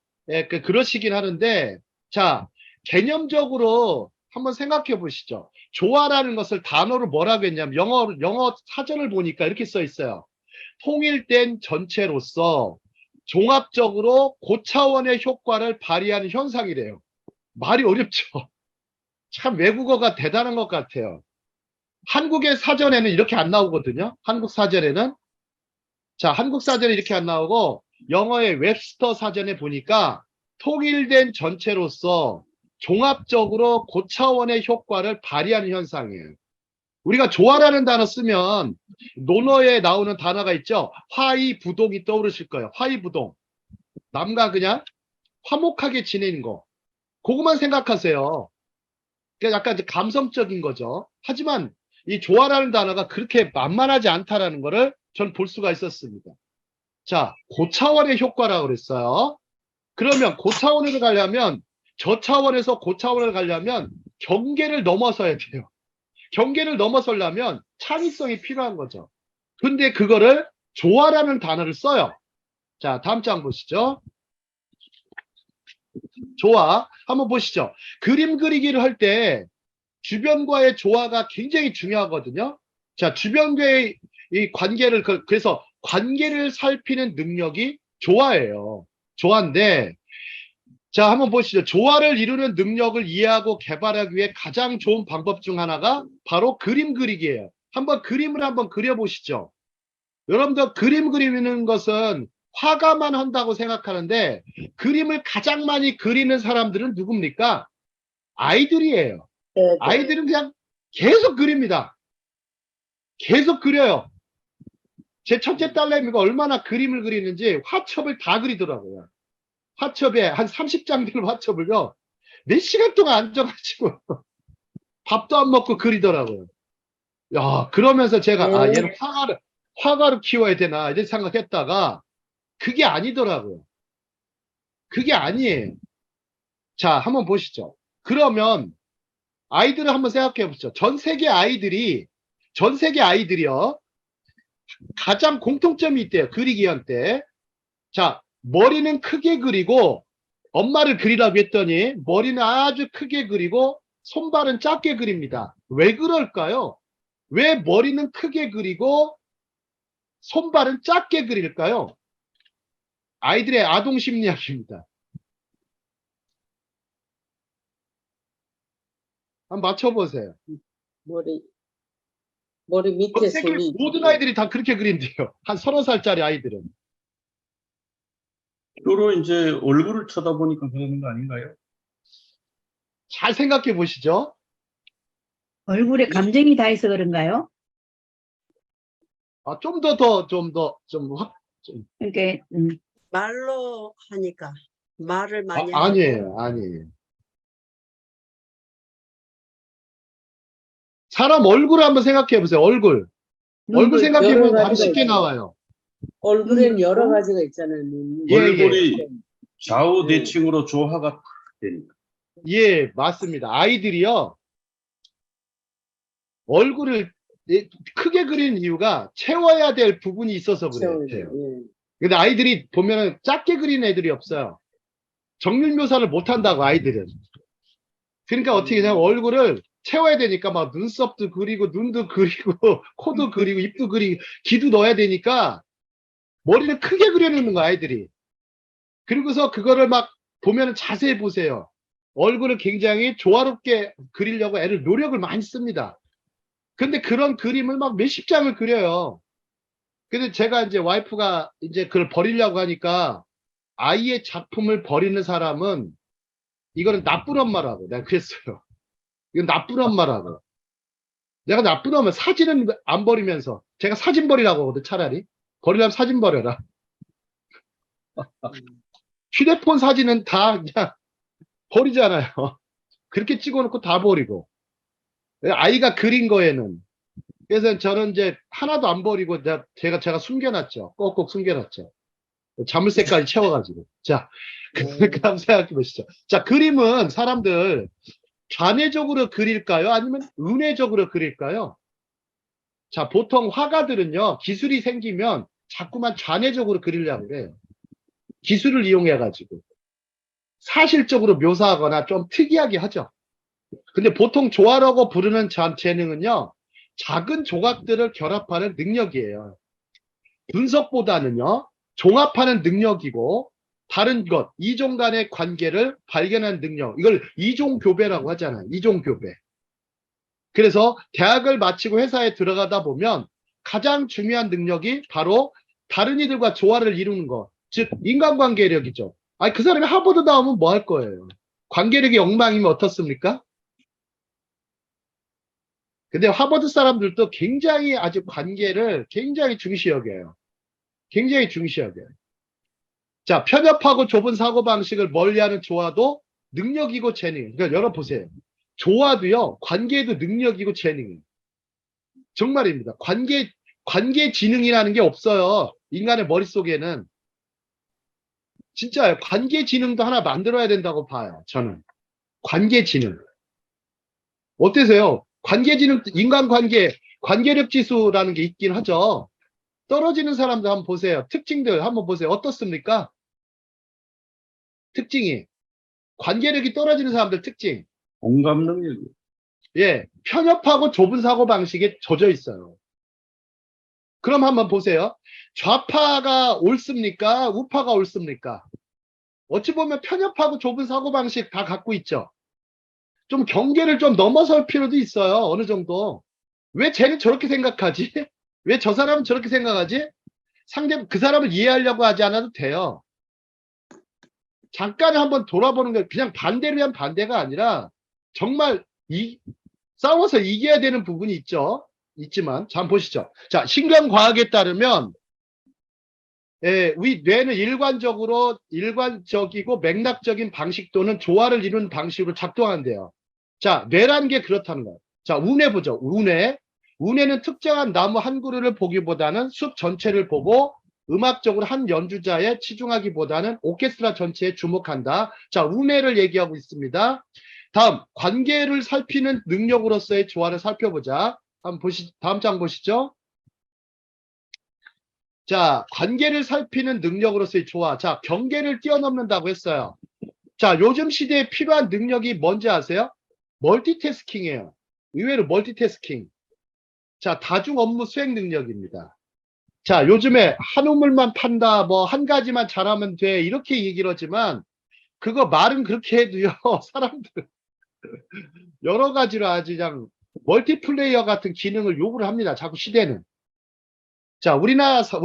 그러시긴 하는데, 자, 개념적으로 한번 생각해 보시죠. 조화라는 것을 단어로 뭐라고 했냐면 영어 사전을 보니까 이렇게 써 있어요. 통일된 전체로서 종합적으로 고차원의 효과를 발휘하는 현상이래요. 말이 어렵죠. 참 외국어가 대단한 것 같아요. 한국의 사전에는 이렇게 안 나오거든요. 한국 사전에는. 자, 한국 사전에 이렇게 안 나오고 영어의 웹스터 사전에 보니까 통일된 전체로서 종합적으로 고차원의 효과를 발휘하는 현상이에요. 우리가 조화라는 단어 쓰면 논어에 나오는 단어가 있죠. 화의부동이 떠오르실 거예요. 화의부동. 남과 그냥 화목하게 지내는 거. 그것만 생각하세요. 그러니까 약간 감성적인 거죠. 하지만 이 조화라는 단어가 그렇게 만만하지 않다라는 거를 전 볼 수가 있었습니다. 자, 고차원의 효과라고 그랬어요. 그러면 고차원으로 가려면 저차원에서 고차원을 가려면 경계를 넘어서야 돼요. 경계를 넘어서려면 창의성이 필요한 거죠. 근데 그거를 조화라는 단어를 써요. 자, 다음 장 보시죠. 조화 한번 보시죠. 그림 그리기를 할 때 주변과의 조화가 굉장히 중요하거든요. 자, 주변과의 이 관계를 그래서 관계를 살피는 능력이 조화예요. 조화인데, 자, 한번 보시죠. 조화를 이루는 능력을 이해하고 개발하기 위해 가장 좋은 방법 중 하나가 바로 그림 그리기예요. 한번 그림을 한번 그려보시죠. 여러분들 그림 그리는 것은 화가만 한다고 생각하는데 그림을 가장 많이 그리는 사람들은 누굽니까? 아이들이에요. 아이들은 그냥 계속 그립니다. 계속 그려요. 제 첫째 딸내미가 얼마나 그림을 그리는지 화첩을 다 그리더라고요. 화첩에 한 30장 되는 화첩을요. 몇 시간 동안 앉아가지고 밥도 안 먹고 그리더라고요. 야, 그러면서 제가 아, 얘는 화가를 키워야 되나 이런 생각했다가 그게 아니더라고요. 그게 아니에요. 자, 한번 보시죠. 그러면 아이들을 한번 생각해 보시죠. 전 세계 아이들이요. 가장 공통점이 있대요. 그리기한테. 자, 머리는 크게 그리고 엄마를 그리라고 했더니 머리는 아주 크게 그리고 손발은 작게 그립니다. 왜 그럴까요? 왜 머리는 크게 그리고 손발은 작게 그릴까요? 아이들의 아동 심리학입니다. 한번 맞춰보세요. 머리 밑에 전 세계 손이 모든 아이들이 다 그렇게 그린대요. 한 30살짜리 아이들은. 주로 이제 얼굴을 쳐다보니까 그러는 거 아닌가요? 잘 생각해 보시죠. 얼굴에 감정이 다 있어 그런가요? 아, 좀 그러니까 말로 하니까 말을 많이 아니에요. 사람 얼굴을 한번 생각해 보세요. 얼굴 눈도 생각해 여러 보면 가지가 답이 쉽게 있죠. 나와요. 얼굴엔 여러 있고. 가지가 있잖아요. 눈. 예, 얼굴이 좌우 예. 대칭으로 조화가 탁 되니까. 예, 맞습니다. 아이들이요. 얼굴을 크게 그리는 이유가 채워야 될 부분이 있어서 그래요. 예. 근데 아이들이 보면은 작게 그리는 애들이 없어요. 정밀 묘사를 못 한다고 아이들은. 그러니까 어떻게 되냐면 얼굴을 채워야 되니까 막 눈썹도 그리고 눈도 그리고 코도 그리고 입도 그리고 귀도 넣어야 되니까 머리를 크게 그려놓는 거 아이들이. 그리고서 그거를 막 보면은 자세히 보세요. 얼굴을 굉장히 조화롭게 그리려고 애를 노력을 많이 씁니다. 근데 그런 그림을 막 몇십 장을 그려요. 근데 제가 이제 와이프가 이제 그걸 버리려고 하니까 아이의 작품을 버리는 사람은 이거는 나쁜 엄마라고 내가 그랬어요. 이건 나쁜 엄마라고. 내가 나쁜 엄마 사진은 안 버리면서 제가 사진 버리라고 하거든 차라리. 버리려면 사진 버려라. 휴대폰 사진은 다 그냥 버리잖아요. 그렇게 찍어놓고 다 버리고. 아이가 그린 거에는. 그래서 저는 이제 하나도 안 버리고 제가 숨겨놨죠. 꼭꼭 숨겨놨죠. 자물쇠까지 채워가지고. 자, 그러니까 한번 생각해 보시죠. 자, 그림은 사람들 좌뇌적으로 그릴까요? 아니면 우뇌적으로 그릴까요? 자, 보통 화가들은요, 기술이 생기면 자꾸만 좌뇌적으로 그리려고 그래요. 기술을 이용해가지고. 사실적으로 묘사하거나 좀 특이하게 하죠. 근데 보통 조화라고 부르는 재능은요, 작은 조각들을 결합하는 능력이에요. 분석보다는요, 종합하는 능력이고, 다른 것, 이종 간의 관계를 발견하는 능력. 이걸 이종교배라고 하잖아요. 이종교배. 그래서 대학을 마치고 회사에 들어가다 보면 가장 중요한 능력이 바로 다른 이들과 조화를 이루는 것. 즉, 인간관계력이죠. 아니, 그 사람이 하버드 나오면 뭐 할 거예요? 관계력이 엉망이면 어떻습니까? 근데 하버드 사람들도 굉장히 아주 관계를 굉장히 중시 여겨요. 굉장히 중시 여겨요. 자, 편협하고 좁은 사고방식을 멀리하는 조화도 능력이고 재능이에요. 그러니까 여러분 보세요. 조화도요, 관계도 능력이고 재능이에요. 정말입니다. 관계 지능이라는 게 없어요. 인간의 머릿속에는. 진짜요. 관계 지능도 하나 만들어야 된다고 봐요. 저는. 관계 지능. 어때서요? 관계 지능, 인간관계, 관계력 지수라는 게 있긴 하죠. 떨어지는 사람들 한번 보세요. 특징들 한번 보세요. 어떻습니까? 특징이. 관계력이 떨어지는 사람들 특징. 공감 능력이. 예. 편협하고 좁은 사고방식에 젖어 있어요. 그럼 한번 보세요. 좌파가 옳습니까? 우파가 옳습니까? 어찌 보면 편협하고 좁은 사고방식 다 갖고 있죠. 좀 경계를 좀 넘어설 필요도 있어요. 어느 정도. 왜 쟤는 저렇게 생각하지? 왜 저 사람은 저렇게 생각하지? 그 사람을 이해하려고 하지 않아도 돼요. 잠깐 한번 돌아보는 게 그냥 반대를 위한 반대가 아니라 정말 싸워서 이겨야 되는 부분이 있죠. 있지만, 자, 한번 보시죠. 자, 신경과학에 따르면, 우리 뇌는 일관적이고 맥락적인 방식 또는 조화를 이루는 방식으로 작동한대요. 자, 뇌라는 게 그렇다는 거예요. 자, 운해 보죠. 운해. 운해는 특정한 나무 한 그루를 보기보다는 숲 전체를 보고 음악적으로 한 연주자에 치중하기보다는 오케스트라 전체에 주목한다. 자, 운해를 얘기하고 있습니다. 다음, 관계를 살피는 능력으로서의 조화를 살펴보자. 다음 장 보시죠. 자, 관계를 살피는 능력으로서의 조화. 자, 경계를 뛰어넘는다고 했어요. 자, 요즘 시대에 필요한 능력이 뭔지 아세요? 멀티태스킹이에요. 의외로 멀티태스킹. 자, 다중 업무 수행 능력입니다. 자, 요즘에 한 우물만 판다, 뭐, 한 가지만 잘하면 돼. 이렇게 얘기를 하지만, 그거 말은 그렇게 해도요, 사람들, 여러 가지로 아주 그냥, 멀티플레이어 같은 기능을 요구를 합니다. 자꾸 시대는. 자, 우리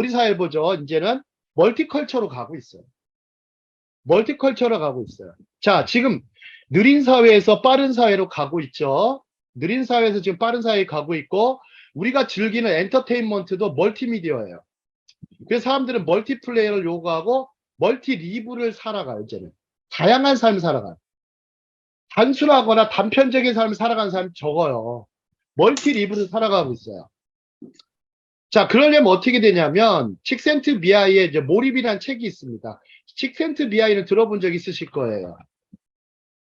사회 보죠. 이제는 멀티컬처로 가고 있어요. 멀티컬처로 가고 있어요. 자, 지금 느린 사회에서 빠른 사회로 가고 있죠. 느린 사회에서 지금 빠른 사회에 가고 있고, 우리가 즐기는 엔터테인먼트도 멀티미디어예요. 그래서 사람들은 멀티플레이어를 요구하고, 멀티리브를 살아가요, 이제는. 다양한 삶을 살아가요. 단순하거나 단편적인 삶을 살아가는 사람이 적어요. 멀티리브를 살아가고 있어요. 자, 그러려면 어떻게 되냐면, 칙센트비아이의 이제 몰입이라는 책이 있습니다. 칙센트비아이는 들어본 적 있으실 거예요.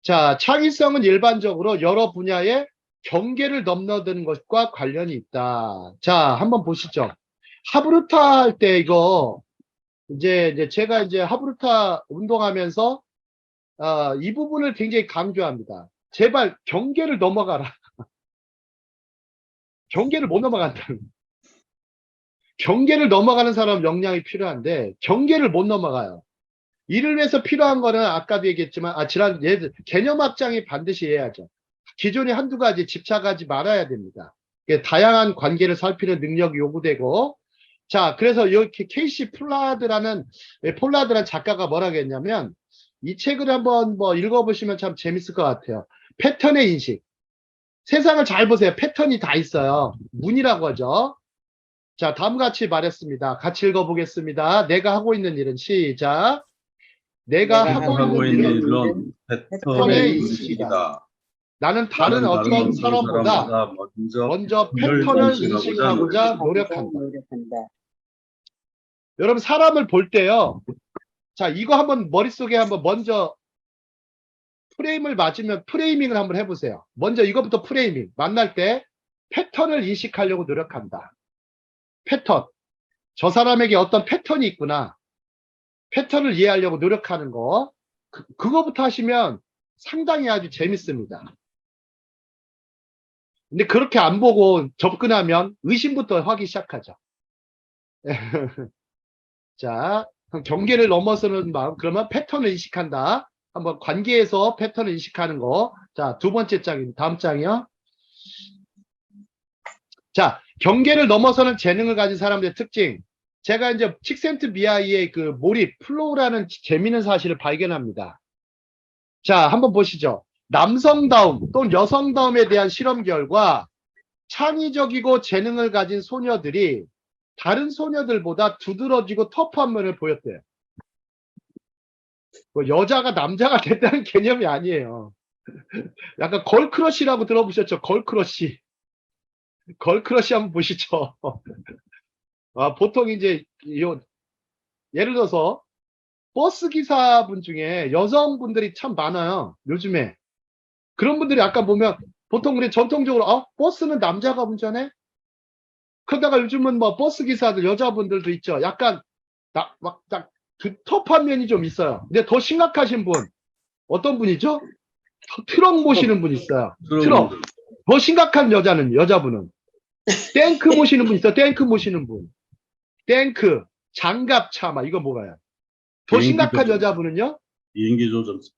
자, 창의성은 일반적으로 여러 분야의 경계를 넘나드는 것과 관련이 있다. 자, 한번 보시죠. 하브루타 할 때 이거, 이제 제가 이제 하브루타 운동하면서, 이 부분을 굉장히 강조합니다. 제발 경계를 넘어가라. 경계를 못 넘어간다는. 경계를 넘어가는 사람 역량이 필요한데 경계를 못 넘어가요. 이를 위해서 필요한 거는 아까도 얘기했지만 개념 확장이 반드시 해야죠. 기존에 한두 가지 집착하지 말아야 됩니다. 다양한 관계를 살피는 능력이 요구되고, 자, 그래서 이렇게 케이시 폴라드라는 작가가 뭐라고 했냐면, 이 책을 한번 뭐 읽어보시면 참 재밌을 것 같아요. 패턴의 인식. 세상을 잘 보세요. 패턴이 다 있어요. 문이라고 하죠. 자, 다음과 같이 말했습니다. 같이 읽어보겠습니다. 내가 하고 있는 일은 시작. 내가 하고 있는 일은 패턴의 인식이다. 나는 다른 어떤 사람보다 먼저 패턴을 인식하고자 노력한다. 여러분, 사람을 볼 때요. 자, 이거 한번 머릿속에 한번 먼저 프레임을 맞으면 프레이밍을 한번 해보세요. 먼저 이것부터 프레이밍. 만날 때 패턴을 인식하려고 노력한다. 패턴. 저 사람에게 어떤 패턴이 있구나. 패턴을 이해하려고 노력하는 거. 그거부터 하시면 상당히 아주 재밌습니다. 근데 그렇게 안 보고 접근하면 의심부터 하기 시작하죠. 자, 경계를 넘어서는 마음. 그러면 패턴을 인식한다. 한번 관계에서 패턴을 인식하는 거. 자, 두 번째 장입니다. 다음 장이요. 자, 경계를 넘어서는 재능을 가진 사람들의 특징. 제가 이제 칙센트비아이의 그 몰입, 플로우라는 재미있는 사실을 발견합니다. 자, 한번 보시죠. 남성다움 또는 여성다움에 대한 실험 결과 창의적이고 재능을 가진 소녀들이 다른 소녀들보다 두드러지고 터프한 면을 보였대요. 뭐 여자가 남자가 됐다는 개념이 아니에요. 약간 걸크러쉬라고 들어보셨죠? 걸크러쉬. 걸크러쉬 한번 보시죠. 보통 이제 예를 들어서 버스 기사분 중에 여성분들이 참 많아요. 요즘에. 그런 분들이 아까 보면 보통 우리 전통적으로 버스는 남자가 운전해? 그러다가 요즘은 뭐 버스 기사들 여자분들도 있죠. 약간 딱 터프한 면이 좀 있어요. 근데 더 심각하신 분 어떤 분이죠? 트럭 모시는 분 있어요. 트럭. 더 심각한 여자분은 탱크 모시는 분 있어요. 탱크 모시는 분. 탱크, 장갑차 막 이거 몰아요. 더 심각한 여자분은요? 비행기 조종사.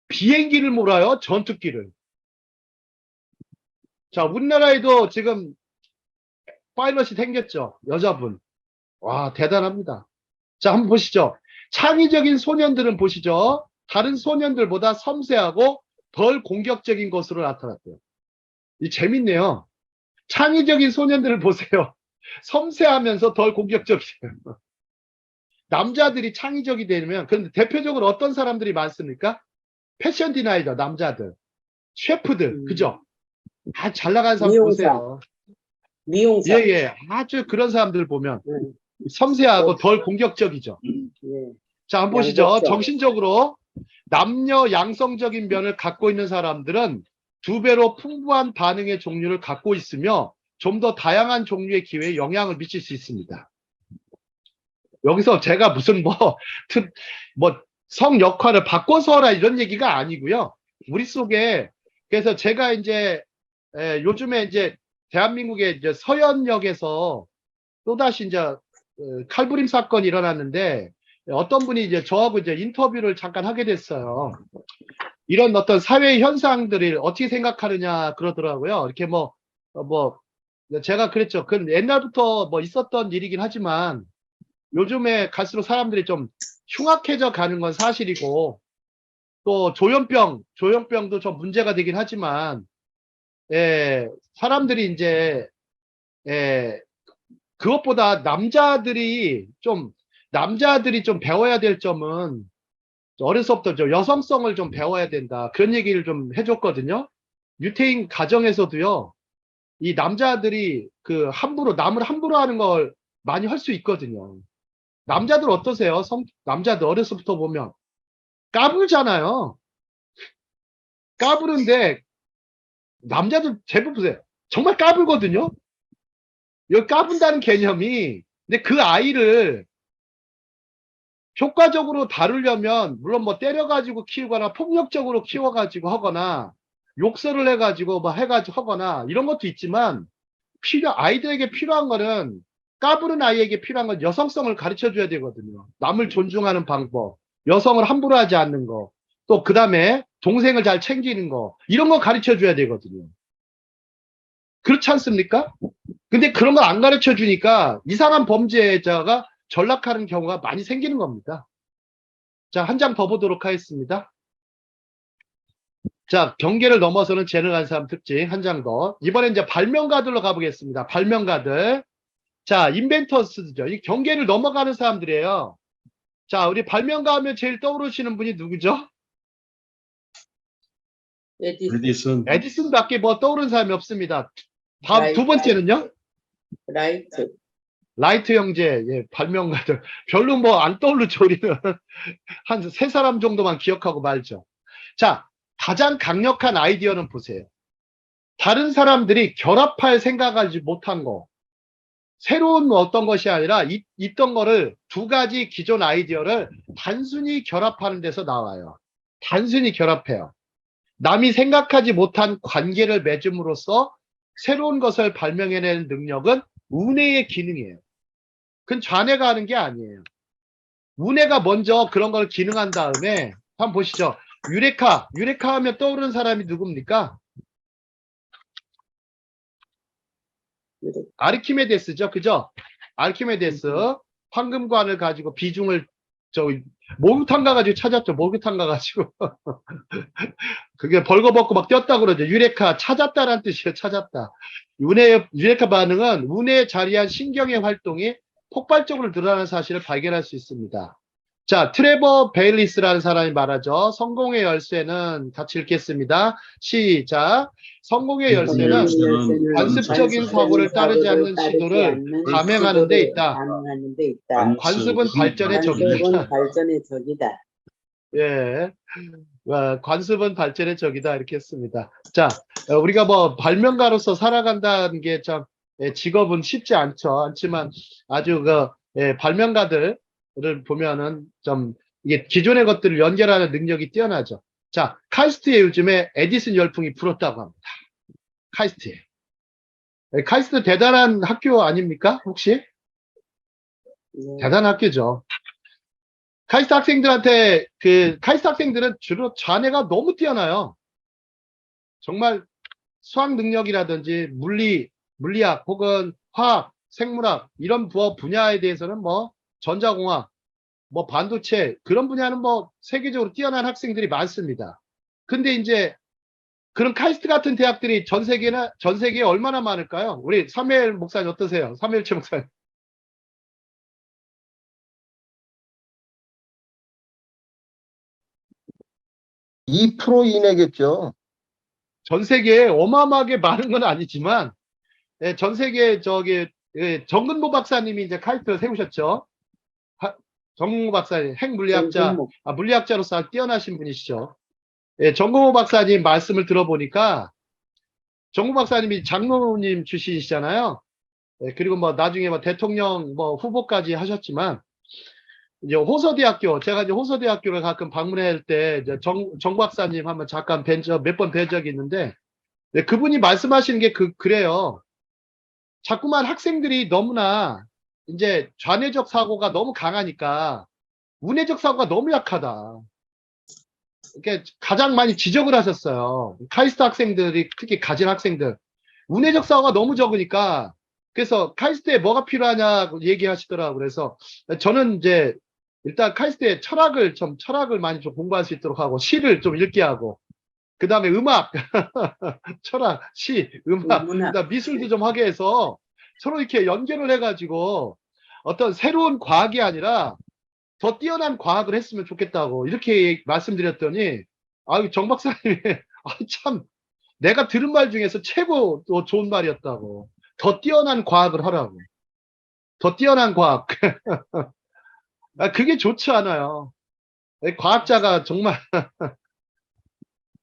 비행기를 몰아요. 전투기를. 자, 우리나라에도 지금 파일럿이 생겼죠. 여자분. 와, 대단합니다. 자, 한번 보시죠. 창의적인 소년들은 보시죠. 다른 소년들보다 섬세하고 덜 공격적인 것으로 나타났대요. 이 재밌네요. 창의적인 소년들을 보세요. 섬세하면서 덜 공격적이에요. 남자들이 창의적이 되면, 근데 대표적으로 어떤 사람들이 많습니까? 패션 디자이너, 남자들. 셰프들, 그죠? 아, 잘 나가는 사람 미용사. 보세요. 미용사. 예, 예. 아주 그런 사람들 보면 응, 섬세하고 덜 공격적이죠. 예. 자, 한번 보시죠. 양복점. 정신적으로 남녀 양성적인 면을 갖고 있는 사람들은 2배로 풍부한 반응의 종류를 갖고 있으며 좀 더 다양한 종류의 기회에 영향을 미칠 수 있습니다. 여기서 제가 무슨 성 역할을 바꿔서 하라 이런 얘기가 아니고요. 우리 속에, 그래서 제가 이제, 요즘에 이제 대한민국의 이제 서현역에서 또다시 이제 칼부림 사건이 일어났는데 어떤 분이 이제 저하고 이제 인터뷰를 잠깐 하게 됐어요. 이런 어떤 사회 현상들을 어떻게 생각하느냐 그러더라고요. 이렇게 제가 그랬죠. 그건 옛날부터 있었던 일이긴 하지만 요즘에 갈수록 사람들이 좀 흉악해져 가는 건 사실이고, 또 조현병도 좀 문제가 되긴 하지만, 사람들이 이제, 그것보다 남자들이 좀 배워야 될 점은 어려서부터 여성성을 좀 배워야 된다. 그런 얘기를 좀 해줬거든요. 유태인 가정에서도요, 이 남자들이 남을 함부로 하는 걸 많이 할 수 있거든요. 남자들 어떠세요? 남자들 어려서부터 보면 까불잖아요. 까부는데 남자들 제법 보세요. 정말 까불거든요. 여기 까분다는 개념이, 근데 그 아이를 효과적으로 다루려면 물론 때려가지고 키우거나 폭력적으로 키워가지고 하거나 욕설을 해가지고 하거나 이런 것도 있지만, 아이들에게 필요한 거는, 까부는 아이에게 필요한 건 여성성을 가르쳐 줘야 되거든요. 남을 존중하는 방법, 여성을 함부로 하지 않는 거, 또 그 다음에 동생을 잘 챙기는 거, 이런 거 가르쳐 줘야 되거든요. 그렇지 않습니까? 근데 그런 걸 안 가르쳐 주니까 이상한 범죄자가 전락하는 경우가 많이 생기는 겁니다. 자, 한 장 더 보도록 하겠습니다. 자, 경계를 넘어서는 재능한 사람 특징 한 장 더. 이번엔 이제 발명가들로 가보겠습니다. 발명가들. 자, 인벤터스죠. 이 경계를 넘어가는 사람들이에요. 자, 우리 발명가 하면 제일 떠오르시는 분이 누구죠? 에디슨. 에디슨밖에 떠오르는 사람이 없습니다. 다음 두 번째는요? 라이트. 라이트 형제, 발명가들. 별로 안 떠오르죠, 우리는. 한 세 사람 정도만 기억하고 말죠. 자, 가장 강력한 아이디어는 보세요. 다른 사람들이 결합할 생각하지 못한 거. 새로운 어떤 것이 아니라 있던 거를 두 가지 기존 아이디어를 단순히 결합하는 데서 나와요. 단순히 결합해요. 남이 생각하지 못한 관계를 맺음으로써 새로운 것을 발명해내는 능력은 우뇌의 기능이에요. 그건 좌뇌가 하는 게 아니에요. 우뇌가 먼저 그런 걸 기능한 다음에 한번 보시죠. 유레카 하면 떠오르는 사람이 누굽니까? 아르키메데스죠. 그죠? 아르키메데스 황금관을 가지고 비중을 목욕탕 가가지고 찾았죠. 목욕탕 가가지고 그게 벌거벗고 막 뛰었다고 그러죠. 유레카 찾았다라는 뜻이에요. 찾았다. 유레카 반응은 운에 자리한 신경의 활동이 폭발적으로 늘어나는 사실을 발견할 수 있습니다. 자, 트레버 베일리스라는 사람이 말하죠. 성공의 열쇠는 같이 읽겠습니다. 시작. 성공의 열쇠는 관습적인 사고를 따르지 않는 시도를 감행하는 데 있다. 관습은 발전의 적이다. 예. 관습은 발전의 적이다. 이렇게 했습니다. 자, 우리가 발명가로서 살아간다는 게 참, 직업은 쉽지 않지만 아주 발명가들을 보면은 좀 이게 기존의 것들을 연결하는 능력이 뛰어나죠. 자, 카이스트에 요즘에 에디슨 열풍이 불었다고 합니다. 카이스트에. 카이스트 대단한 학교 아닙니까? 혹시? 대단한 학교죠. 카이스트 학생들은 주로 자뇌가 너무 뛰어나요. 정말 수학 능력이라든지 물리학 혹은 화학, 생물학 이런 분야에 대해서는 전자공학, 반도체 그런 분야는 세계적으로 뛰어난 학생들이 많습니다. 근데 이제 그런 카이스트 같은 대학들이 전 세계에 얼마나 많을까요? 우리 사무엘 목사님 어떠세요? 사무엘 최 목사님. 2% 이내겠죠. 전 세계에 어마어마하게 많은 건 아니지만, 예, 전 세계 예, 정근보 박사님이 이제 카이스트를 세우셨죠. 정근보 박사님, 핵물리학자, 정근보. 물리학자로서 아주 뛰어나신 분이시죠. 예, 정근보 박사님 말씀을 들어보니까, 정근보 박사님이 장로님 출신이시잖아요. 예, 그리고 뭐 나중에 뭐 대통령 뭐 후보까지 하셨지만, 이제 호서대학교, 제가 이제 호서대학교를 가끔 방문할 때, 이제 정 박사님 한번 잠깐 몇 번 뵌 적이 있는데, 네, 그분이 말씀하시는 게 그래요. 자꾸만 학생들이 너무나 이제 좌뇌적 사고가 너무 강하니까 우뇌적 사고가 너무 약하다. 이렇게 가장 많이 지적을 하셨어요. 카이스트 학생들이, 특히 가진 학생들. 우뇌적 사고가 너무 적으니까, 그래서 카이스트에 뭐가 필요하냐고 얘기하시더라고요. 그래서 저는 이제 일단 카이스트에 철학을 많이 좀 공부할 수 있도록 하고, 시를 좀 읽게 하고, 그 다음에 음악, 철학, 시, 음악, 문학. 그다음 미술도 좀 하게 해서 서로 이렇게 연결을 해가지고 어떤 새로운 과학이 아니라 더 뛰어난 과학을 했으면 좋겠다고 이렇게 말씀드렸더니, 아유, 정 박사님이, 참, 내가 들은 말 중에서 최고 또 좋은 말이었다고. 더 뛰어난 과학을 하라고. 더 뛰어난 과학. 그게 좋지 않아요. 과학자가 정말.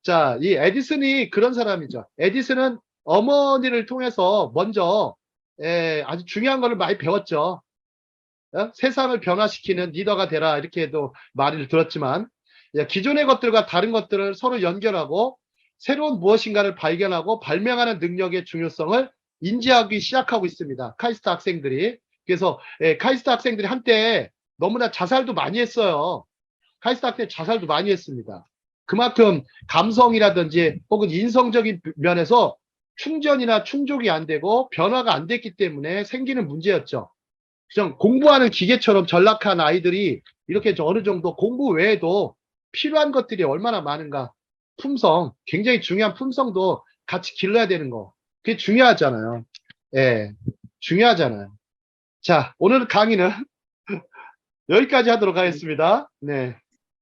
자, 이 에디슨이 그런 사람이죠. 에디슨은 어머니를 통해서 먼저 아주 중요한 거를 많이 배웠죠. 세상을 변화시키는 리더가 되라 이렇게도 말을 들었지만, 기존의 것들과 다른 것들을 서로 연결하고 새로운 무엇인가를 발견하고 발명하는 능력의 중요성을 인지하기 시작하고 있습니다. 카이스트 학생들이. 그래서 카이스트 학생들이 한때 너무나 자살도 많이 했어요. 카이스트 학생 자살도 많이 했습니다. 그만큼 감성이라든지 혹은 인성적인 면에서 충전이나 충족이 안 되고 변화가 안 됐기 때문에 생기는 문제였죠. 그냥 공부하는 기계처럼 전락한 아이들이 이렇게 어느 정도 공부 외에도 필요한 것들이 얼마나 많은가. 품성, 굉장히 중요한 품성도 같이 길러야 되는 거. 그게 중요하잖아요. 예, 중요하잖아요. 자, 오늘 강의는 여기까지 하도록 하겠습니다. 네.